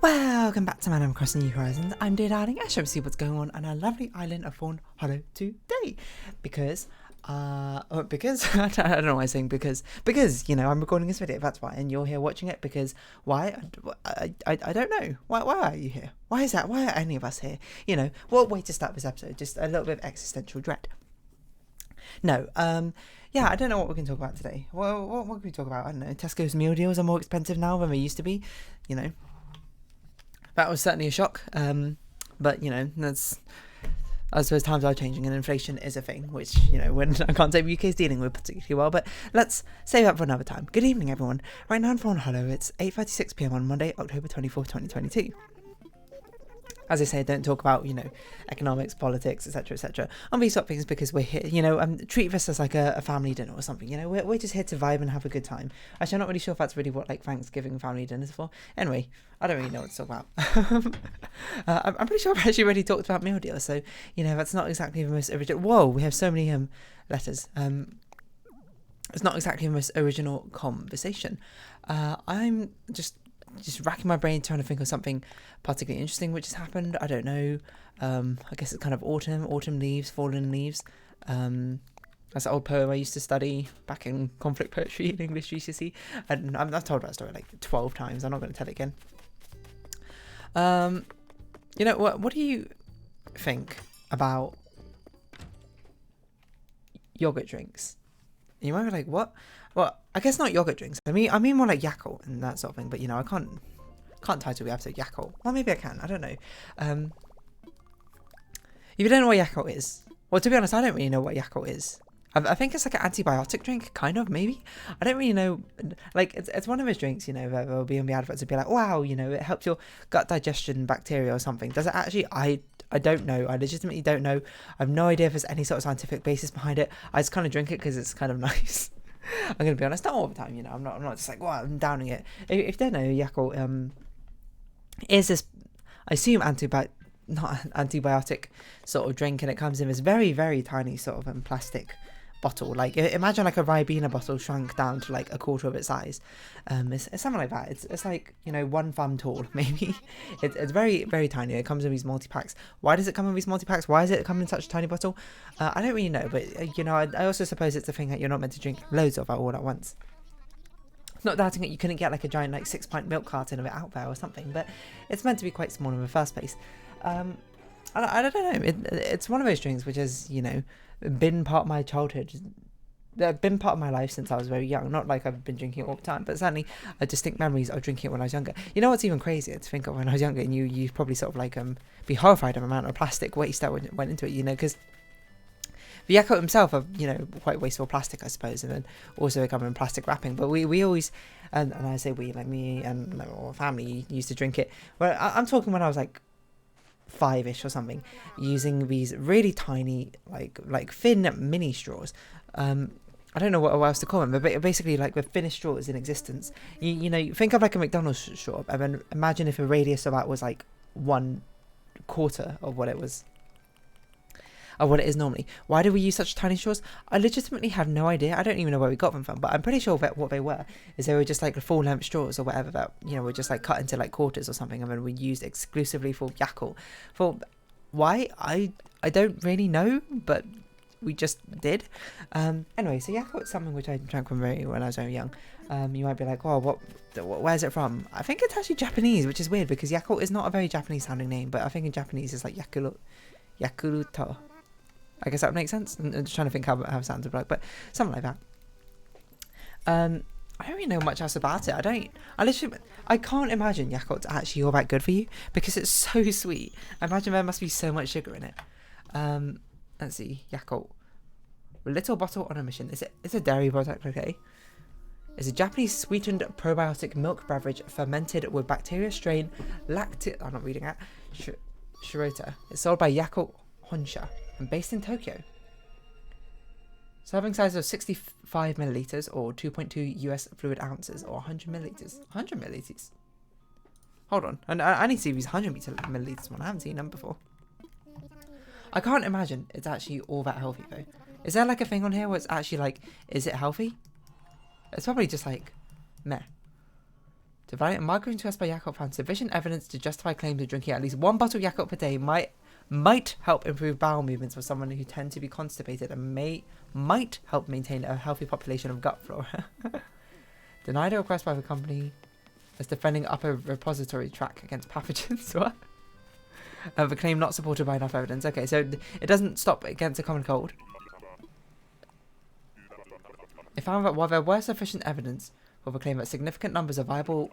Welcome back to Man Across New Horizons. I'm Dear Darling. I shall see what's going on our lovely island of Fawnhollow today. Because I don't know why I'm saying because, you know, I'm recording this video, that's why, and you're here watching it because why? I don't know. Why are you here? Why is that? Why are any of us here? You know, what way to start this episode? Just a little bit of existential dread. No, yeah, I don't know what we can talk about today. Well, what can we talk about? I don't know. Tesco's meal deals are more expensive now than they used to be, you know. That was certainly a shock, but, you know, that's, I suppose times are changing and inflation is a thing, which, you know, when I can't say the UK is dealing with particularly well, but let's save that for another time. Good evening, everyone. Right now in Fawnhallow, it's 8:36 p.m. on Monday, October 24th, 2022. As I say, don't talk about, you know, economics, politics, etc., on these sort of things because we're here, you know, treat this as like a family dinner or something, you know, we're just here to vibe and have a good time. Actually, I'm not really sure if that's really what, like, Thanksgiving family dinners for. Anyway, I don't really know what to talk about. I'm pretty sure I've actually already talked about meal deals, so, you know, that's not exactly the most original. Whoa, we have so many letters. It's not exactly the most original conversation. I'm just racking my brain trying to think of something particularly interesting which has happened. I don't know. I guess it's kind of autumn leaves, fallen leaves. That's an old poem I used to study back in conflict poetry in English GCSE. And I've told that story like 12 times. I'm not going to tell it again. You know, what do you think about yogurt drinks? You might be like, what? Well, I guess not yogurt drinks. I mean more like Yakult and that sort of thing. But, you know, I can't title the episode Yakult. Well, maybe I can. I don't know. If you don't know what Yakult is, well, to be honest, I don't really know what Yakult is. I think it's like an antibiotic drink, kind of, maybe. I don't really know. Like, it's one of those drinks, you know, that will be on the adverts and be like, wow, you know, it helps your gut digestion bacteria or something. Does it actually? I don't know. I legitimately don't know. I have no idea if there's any sort of scientific basis behind it. I just kind of drink it because it's kind of nice. I'm going to be honest, not all the time, you know. I'm not just like, wow, I'm downing it. If you don't know, Yakult is this, I assume, not antibiotic sort of drink, and it comes in this very, very tiny sort of plastic bottle. Like, imagine like a Ribena bottle shrunk down to like a quarter of its size. It's something like that. It's like, you know, one thumb tall, maybe. It's very, very tiny. It comes in these multi-packs. Why does it come in these multi-packs? Why does it come in such a tiny bottle? I don't really know, but, you know, I also suppose it's a thing that you're not meant to drink loads of all at once. Not doubting it, you couldn't get like a giant like 6-pint milk carton of it out there or something, but it's meant to be quite small in the first place. I don't know. It's one of those drinks which has, you know, been part of my childhood, been part of my life since I was very young. Not like I've been drinking it all the time, but certainly distinct memories of drinking it when I was younger. You know what's even crazier to think of when I was younger, and you probably sort of like be horrified of the amount of plastic waste that went into it, you know, because the Yakult himself are, you know, quite wasteful plastic, I suppose, and then also they come in plastic wrapping. But we always, and I say we, like me and my family used to drink it. Well, I'm talking when I was like 5-ish or something, using these really tiny, like thin mini straws. I don't know what else to call them, but basically like the thinnest straws in existence. You know, think of like a McDonald's straw, and then imagine if a radius of that was like 1/4 of what it was, of what it is normally. Why do we use such tiny straws? I legitimately have no idea. I don't even know where we got them from, but I'm pretty sure that what they were is they were just like full length straws or whatever that, you know, were just like cut into like quarters or something, and then we used exclusively for Yakult. For why? I don't really know, but we just did. Anyway, so Yakult is something which I drank when I was very young. You might be like, well, where's it from? I think it's actually Japanese, which is weird because Yakult is not a very Japanese sounding name, but I think in Japanese it's like Yakuluto. I guess that would make sense. I'm just trying to think how it sounds like, but something like that. I don't really know much else about it. I can't imagine Yakult's actually all that good for you because it's so sweet. I imagine there must be so much sugar in it. Let's see, Yakult. Little bottle on a mission. It's a dairy product, okay? It's a Japanese sweetened probiotic milk beverage fermented with bacteria strain I'm not reading that. Shirota. It's sold by Yakult Honsha and based in Tokyo. Serving size of 65 milliliters or 2.2 US fluid ounces or 100 milliliters. 100 milliliters. Hold on. I need to see these 100 milliliters one. I haven't seen them before. I can't imagine it's actually all that healthy though. Is there like a thing on here where it's actually like, is it healthy? It's probably just like, meh. To validate a marketing test by Yakult found sufficient evidence to justify claims of drinking at least 1 bottle of Yakult per day might help improve bowel movements for someone who tend to be constipated and might help maintain a healthy population of gut flora. Denied a request by the company as defending upper repository track against pathogens. What? The claim not supported by enough evidence. Okay, so it doesn't stop against a common cold. It found that while there were sufficient evidence for the claim that significant numbers of viable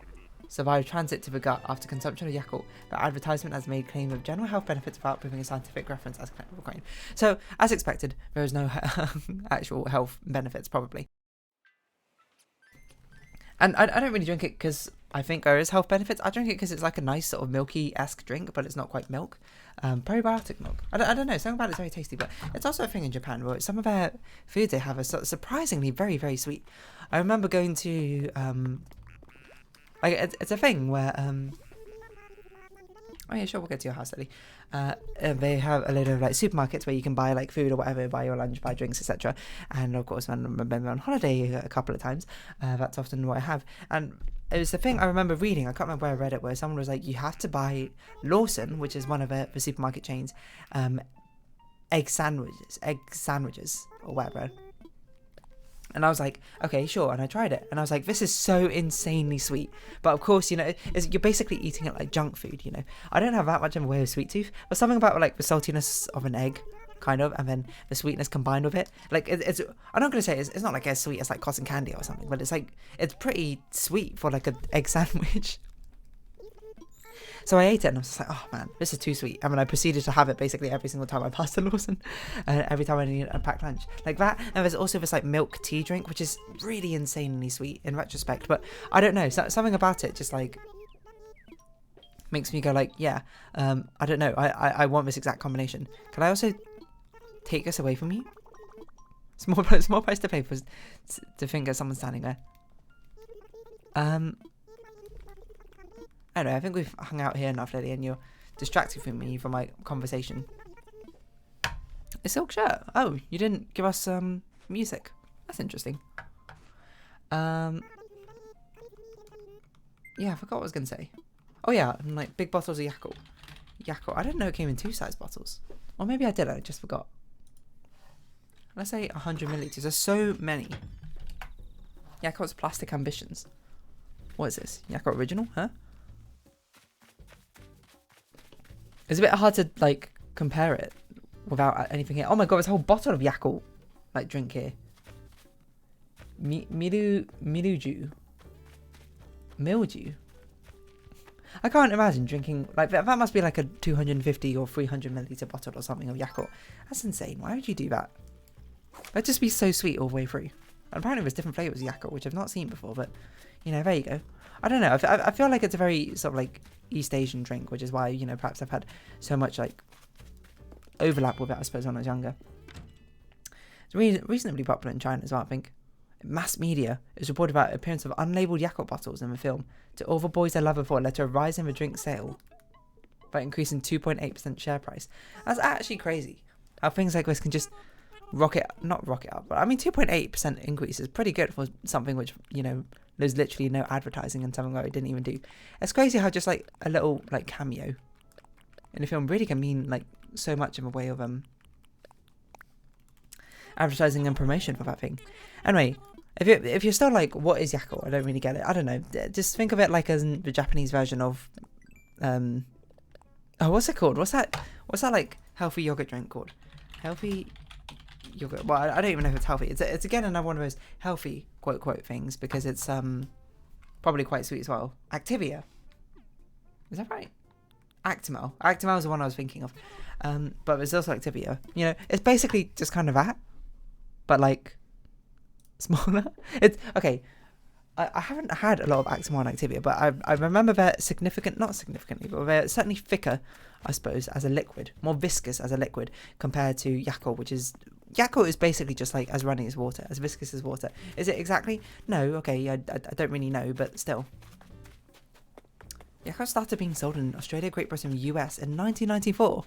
survived transit to the gut after consumption of Yakult, the advertisement has made claim of general health benefits without proving a scientific reference as claimed. So, as expected, there is no actual health benefits, probably. And I don't really drink it because I think there is health benefits. I drink it because it's like a nice sort of milky-esque drink, but it's not quite milk. Probiotic milk. I don't know. Something about it's very tasty, but it's also a thing in Japan where some of their foods they have are surprisingly very, very sweet. I remember going to like it's a thing where oh yeah, sure, we'll get to your house, Lily. They have a load of like supermarkets where you can buy like food or whatever, buy your lunch, buy drinks, etc. And of course, when I've been on holiday a couple of times, that's often what I have. And it was the thing I remember reading. I can't remember where I read it, where someone was like, you have to buy Lawson, which is one of the supermarket chains, egg sandwiches or whatever. And I was like, okay, sure. And I tried it. And I was like, this is so insanely sweet. But of course, you know, you're basically eating it like junk food, you know. I don't have that much of a way of sweet tooth. But something about like the saltiness of an egg, kind of, and then the sweetness combined with it. Like, it's I'm not going to say it's not like as sweet as like cotton candy or something. But it's like, it's pretty sweet for like an egg sandwich. So I ate it and I was just like, oh man, this is too sweet. And then I proceeded to have it basically every single time I passed a Lawson. Every time I needed a packed lunch. Like that. And there's also this like milk tea drink, which is really insanely sweet in retrospect. But I don't know. Something about it just like makes me go like, yeah, I don't know. I want this exact combination. Can I also take this away from you? Small price to pay for to think of someone standing there. I don't know, I think we've hung out here enough, Lily, and you're distracted from me from my conversation. A silk shirt. Oh, you didn't give us music. That's interesting. Yeah, I forgot what I was going to say. Oh yeah, and like big bottles of Yakult. I didn't know it came in 2-size bottles. Or maybe I did, I just forgot. Let's say 100 milliliters. There's so many. Yakult's Plastic Ambitions. What is this? Yakult Original? Huh? It's a bit hard to like compare it without anything here. Oh my god, there's a whole bottle of Yakult like drink here. Mildew. I can't imagine drinking like that must be like a 250 or 300 milliliter bottle or something of Yakult. That's insane. Why would you do that? That'd just be so sweet all the way through. And apparently there's different flavors of Yakult, which I've not seen before, but you know, there you go. I don't know. I feel like it's a very sort of like East Asian drink, which is why, you know, perhaps I've had so much like overlap with it, I suppose, when I was younger. It's reasonably popular in China as well, I think. Mass media is reported about the appearance of unlabeled Yakult bottles in the film. To all the boys I love before led to a rise in the drink sale by increasing 2.8% share price. That's actually crazy. How things like this can just not rocket up, but I mean 2.8% increase is pretty good for something which, you know, there's literally no advertising and something that it didn't even do. It's crazy how just like a little like cameo in a film really can mean like so much in a way of advertising and promotion for that thing. Anyway, if you're still like, what is Yakult? I don't really get it. I don't know. Just think of it like as the Japanese version of oh, what's it called? What's that like healthy yogurt drink called? Healthy yogurt. Well, I don't even know if it's healthy. It's again another one of those healthy quote things because it's probably quite sweet as well. Activia. Is that right? Actimel. Actimel is the one I was thinking of. But there's also Activia. You know, it's basically just kind of that, but like smaller. It's okay. I haven't had a lot of Actimel and Activia, but I remember they're not significantly, but they're certainly thicker, I suppose, as a liquid, more viscous as a liquid compared to Yakult, which is Yakult is basically just like as runny as water, as viscous as water. Is it exactly? No, okay, I don't really know, but still. Yakult started being sold in Australia, Great Britain, and the US in 1994.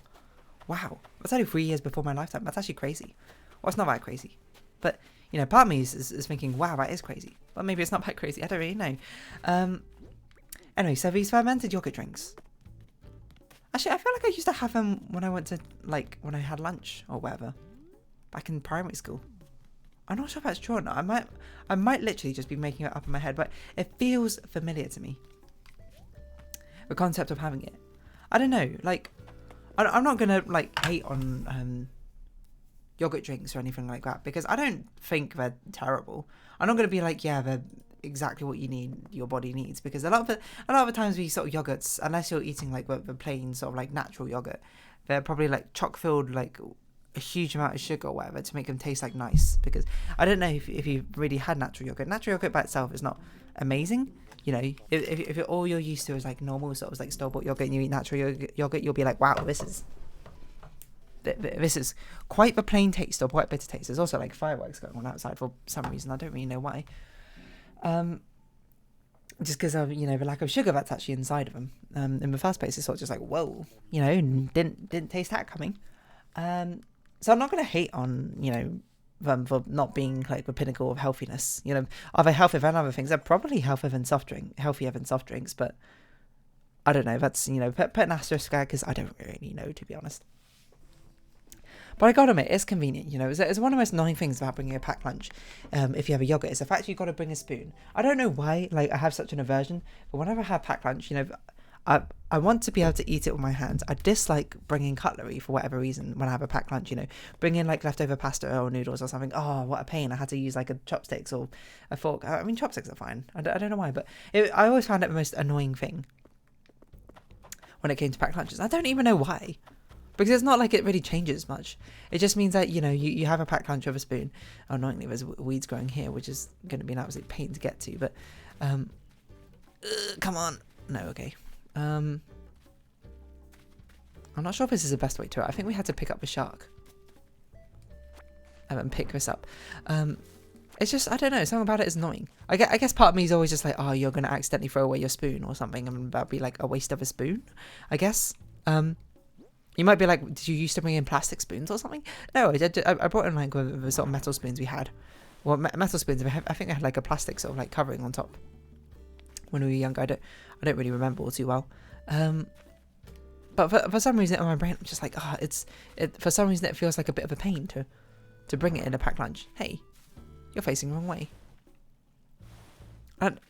Wow, that's only 3 years before my lifetime. That's actually crazy. Well, it's not that crazy, but you know, part of me is thinking, wow, that is crazy. But maybe it's not that crazy. I don't really know. Anyway, so these fermented yogurt drinks. Actually, I feel like I used to have them when I went to, like, when I had lunch or whatever. Back in primary school. I'm not sure if that's true or not. I might literally just be making it up in my head, but it feels familiar to me. The concept of having it. I don't know, like, I'm not going to, like, hate on yogurt drinks or anything like that, because I don't think they're terrible. I'm not going to be like, yeah, they're exactly what your body needs, because a lot of the times we sort of yogurts, unless you're eating like the plain sort of like natural yogurt, they're probably like chock filled, like a huge amount of sugar or whatever to make them taste like nice. Because I don't know if you've really had natural yogurt by itself is not amazing, you know. If all you're used to is like normal sort of like store-bought yogurt, and you eat natural yogurt, you'll be like, wow, this is quite the plain taste or quite bitter taste. There's also like fireworks going on outside for some reason. I don't really know why. Just because of, you know, the lack of sugar that's actually inside of them. In the first place, it's sort of just like, whoa, you know, didn't taste that coming. So I'm not going to hate on, you know, them for not being like the pinnacle of healthiness. You know, are they healthier than other things? They're probably healthier than soft drinks, but I don't know. That's, you know, put an asterisk there because I don't really know, to be honest. But I gotta admit, it's convenient, you know. It's one of the most annoying things about bringing a packed lunch, if you have a yogurt, is the fact you've got to bring a spoon. I don't know why, like, I have such an aversion, but whenever I have packed lunch, you know, I want to be able to eat it with my hands. I dislike bringing cutlery for whatever reason when I have a packed lunch, you know. Bringing, like, leftover pasta or noodles or something, oh, what a pain. I had to use, like, a chopsticks or a fork. I mean, chopsticks are fine. I don't know why, but I always found it the most annoying thing when it came to packed lunches. I don't even know why. Because it's not like it really changes much. It just means that, you know, you have a packed lunch with a spoon. Oh, annoyingly, there's weeds growing here, which is going to be an absolute pain to get to. But, come on. No, okay. I'm not sure if this is the best way to it. I think we had to pick up the shark. And pick this up. It's just, I don't know, something about it is annoying. I guess part of me is always just like, oh, you're going to accidentally throw away your spoon or something. And that'd be like a waste of a spoon, I guess. You might be like, did you used to bring in plastic spoons or something? No, I brought in like the sort of metal spoons we had. Well, metal spoons, I think they had like a plastic sort of like covering on top. When we were younger, I don't really remember all too well. But for some reason in my brain, I'm just like, for some reason it feels like a bit of a pain to bring it in a packed lunch. Hey, you're facing the wrong way. And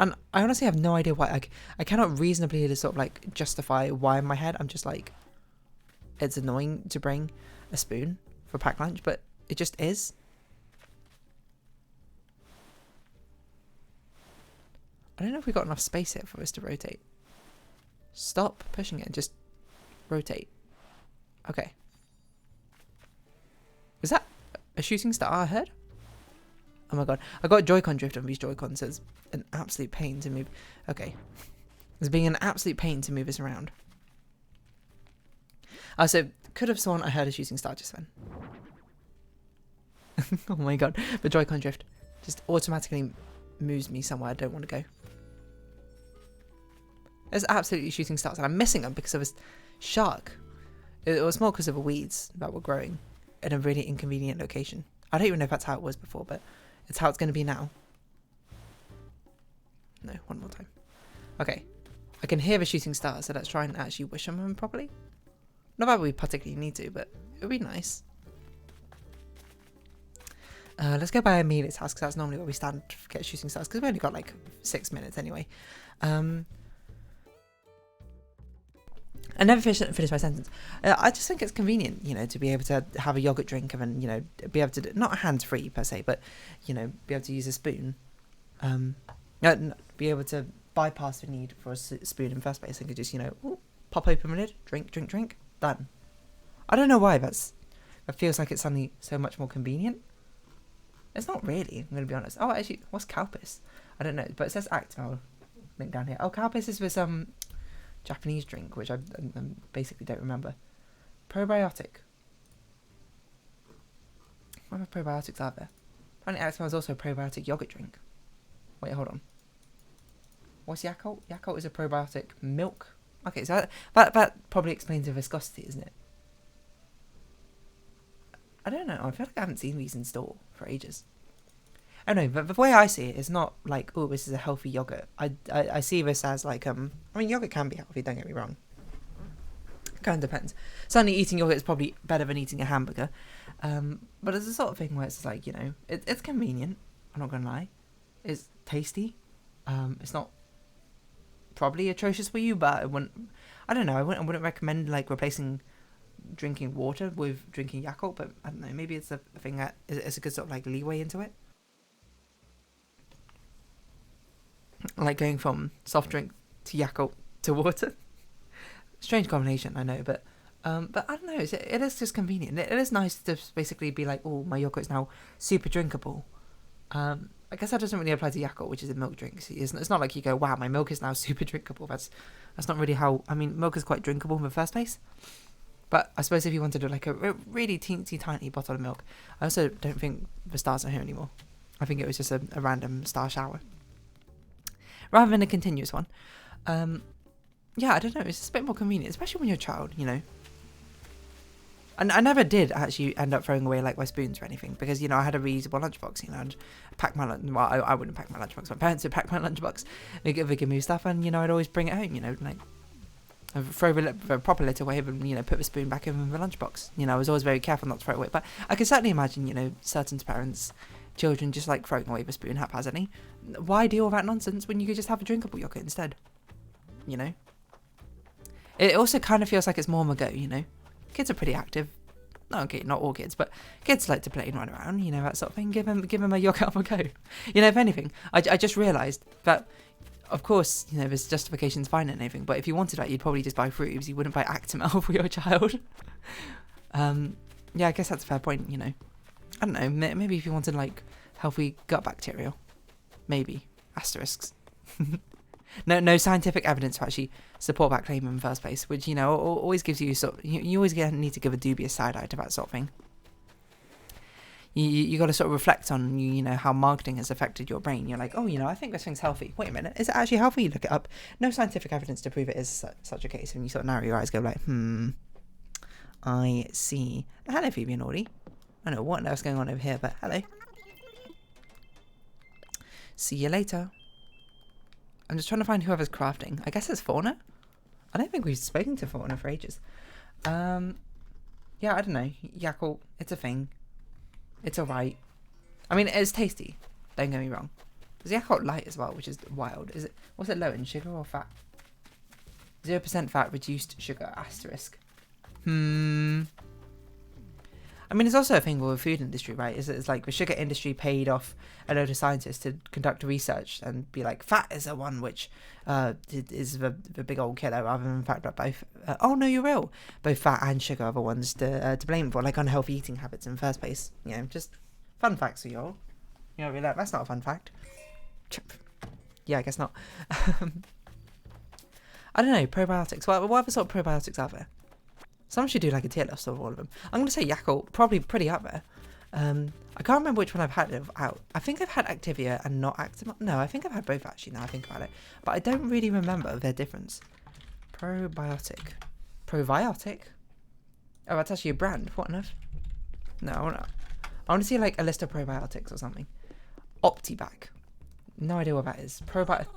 I honestly have no idea why. I cannot reasonably sort of like justify why in my head. I'm just like, it's annoying to bring a spoon for packed lunch, but it just is. I don't know if we've got enough space here for us to rotate. Stop pushing it and just rotate. Okay. Is that a shooting star I heard? Oh my god. I got Joy-Con drift on these Joy-Cons, so it's an absolute pain to move. Okay. It's being an absolute pain to move this around. So could have sworn I heard a shooting star just then. Oh my god, the Joy-Con drift just automatically moves me somewhere I don't want to go. There's absolutely shooting stars, and I'm missing them because of a shark. It was more because of the weeds that were growing in a really inconvenient location. I don't even know if that's how it was before, but it's how it's going to be now. No, one more time. Okay, I can hear the shooting stars, so let's try and actually wish on them properly. Not that we particularly need to, but it would be nice. Let's go by Amelia's house, because that's normally where we stand to get shooting stars, because we only got like 6 minutes anyway. I never finished my sentence. I just think it's convenient, you know, to be able to have a yogurt drink and then, you know, be able to, not hands-free per se, but, you know, be able to use a spoon. Be able to bypass the need for a spoon in the first place and could just, you know, ooh, pop open the lid, drink. Done. I don't know why it feels like it's suddenly so much more convenient. It's not really, I'm going to be honest. Oh, actually, what's Calpis? I don't know, but it says Actimel link down here. Oh, Calpis is this Japanese drink, which I basically don't remember. Probiotic. What other probiotics are there? Apparently Actimel is also a probiotic yogurt drink. Wait, hold on. What's Yakult? Yakult is a probiotic milk. Okay, so that probably explains the viscosity, isn't it? I don't know. I feel like I haven't seen these in store for ages. I don't know, but the way I see it is not like, oh, this is a healthy yogurt. I see this as like, I mean, yogurt can be healthy, don't get me wrong. Kind of depends. Certainly eating yogurt is probably better than eating a hamburger. But it's the sort of thing where it's like, you know, it's convenient. I'm not gonna lie. It's tasty. It's not probably atrocious for you, but I don't know. I wouldn't recommend like replacing drinking water with drinking Yakult. But I don't know. Maybe it's a thing that it's a good sort of like leeway into it. Like going from soft drink to Yakult to water. Strange combination, I know, but I don't know. It is just convenient. It is nice to basically be like, oh, my yogurt is now super drinkable. I guess that doesn't really apply to Yakult, which is a milk drink. It's not like you go, wow, my milk is now super drinkable. That's not really how. I mean, milk is quite drinkable in the first place. But I suppose if you wanted to do like a really teensy tiny bottle of milk, I also don't think the stars are here anymore. I think it was just a random star shower, rather than a continuous one. Yeah, I don't know. It's just a bit more convenient, especially when you're a child, you know. And I never did actually end up throwing away like my spoons or anything because, you know, I had a reusable lunchbox. You know, I'd pack my lunch. Well, I wouldn't pack my lunchbox. My parents would pack my lunchbox. They give me stuff, and you know, I'd always bring it home. You know, like I'd throw the proper lid away and you know put the spoon back in the lunchbox. You know, I was always very careful not to throw it away. But I can certainly imagine, you know, certain parents, children just like throwing away the spoon haphazardly. Why do all that nonsense when you could just have a drinkable yogurt instead? You know. It also kind of feels like it's more on the go, you know. Kids are pretty active. No, okay, not all kids, but kids like to play and run around, you know, that sort of thing. Give them a yogurt on the go. You know, if anything, I just realised that, of course, you know, there's justifications fine and everything, but if you wanted that, you'd probably just buy fruits. You wouldn't buy Actimel for your child. Yeah, I guess that's a fair point, you know. I don't know, maybe if you wanted, like, healthy gut bacteria. Maybe. Asterisks. No scientific evidence to actually support that claim in the first place, which, you know, always gives you sort of, you always need to give a dubious side eye to that sort of thing. You got to sort of reflect on, you know, how marketing has affected your brain. You're like, oh, you know, I think this thing's healthy. Wait a minute, is it actually healthy? You look it up. No scientific evidence to prove it is such a case. And you sort of narrow your eyes, go like, I see. Hello, Phoebe and Audie. I don't know what else going on over here, but hello. See you later. I'm just trying to find whoever's crafting. I guess it's Fauna. I don't think we've spoken to Fauna for ages. Yeah, I don't know. Yakult, it's a thing. It's alright. I mean, it's tasty. Don't get me wrong. There's Yakult Light as well, which is wild. What's it low in, sugar or fat? 0% fat, reduced sugar, asterisk. I mean, it's also a thing with the food industry, right? It's like the sugar industry paid off a load of scientists to conduct research and be like, fat is the one which is the big old killer, rather than the fact that both, oh no, you're real, both fat and sugar are the ones to blame for, like unhealthy eating habits in the first place. You know, just fun facts for y'all. You know, be like, that's not a fun fact. Yeah, I guess not. I don't know, probiotics. What other sort of probiotics are there? Someone should do like a tier list of all of them. I'm going to say Yakult, probably pretty up there. I can't remember which one I've had out. I think I've had Activia and not Actimel. No, I think I've had both actually, now I think about it. But I don't really remember their difference. Probiotic. Probiotic? Oh, that's actually a brand. What on earth? No, I want to see like a list of probiotics or something. Optibac. No idea what that is. Probiotic.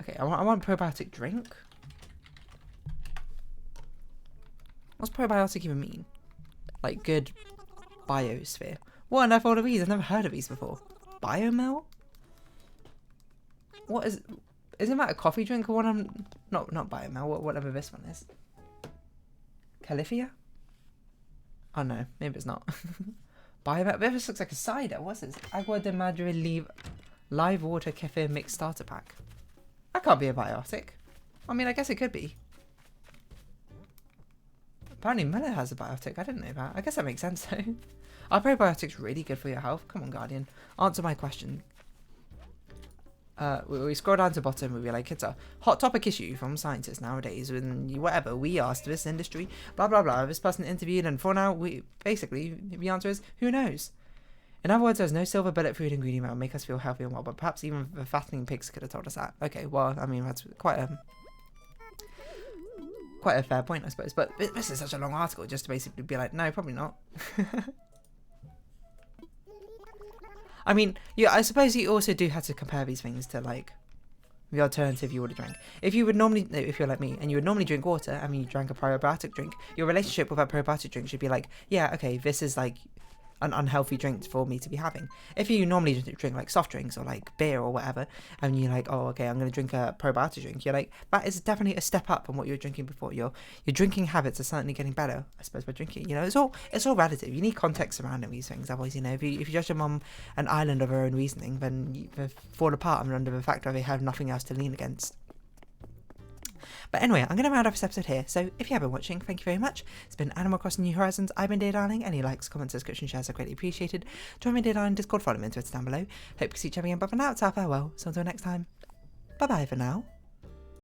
Okay, I want probiotic drink. What's probiotic even mean? Like good biosphere. What on earth are all of these? I've never heard of these before. Biomel? What is... Isn't that a coffee drink or one? I'm... Not Biomel, whatever this one is. Califia? Oh no, maybe it's not. Biomel? This looks like a cider. What's this? Agua de Madre live water kefir mixed starter pack. That can't be a biotic. I mean, I guess it could be. Apparently Mellow has a biotic. I didn't know that. I guess that makes sense though. Are probiotics really good for your health? Come on, Guardian. Answer my question. We scroll down to the bottom. We'll be like, it's a hot topic issue from scientists nowadays. When whatever we asked this industry, blah blah blah. This person interviewed, and for now, basically the answer is who knows. In other words, there's no silver bullet food ingredient that will make us feel healthy and well. But perhaps even the fattening pigs could have told us that. Okay, well, I mean that's quite a fair point, I suppose. But this is such a long article just to basically be like, no, probably not. I mean, yeah, I suppose you also do have to compare these things to like the alternative you would have drank. If you're like me, and you would normally drink water, and you drank a probiotic drink, your relationship with that probiotic drink should be like, yeah, okay, this is like an unhealthy drink for me to be having. If you normally drink like soft drinks or like beer or whatever, and you're like, oh, okay, I'm going to drink a probiotic drink, you're like, that is definitely a step up from what you were drinking before. Your drinking habits are certainly getting better, I suppose, by drinking. You know, it's all relative. You need context surrounding these things. Otherwise, you know, if you judge your mum an island of her own reasoning, then you fall apart under the fact that they have nothing else to lean against. But anyway, I'm going to round off this episode here. So if you have been watching, thank you very much. It's been Animal Crossing New Horizons. I've been Dear Darling. Any likes, comments, description, shares are greatly appreciated. Join me Dear Darling Discord, follow me on Twitter down below. Hope to see each other again, but for now, it's our farewell. So until next time, bye bye for now.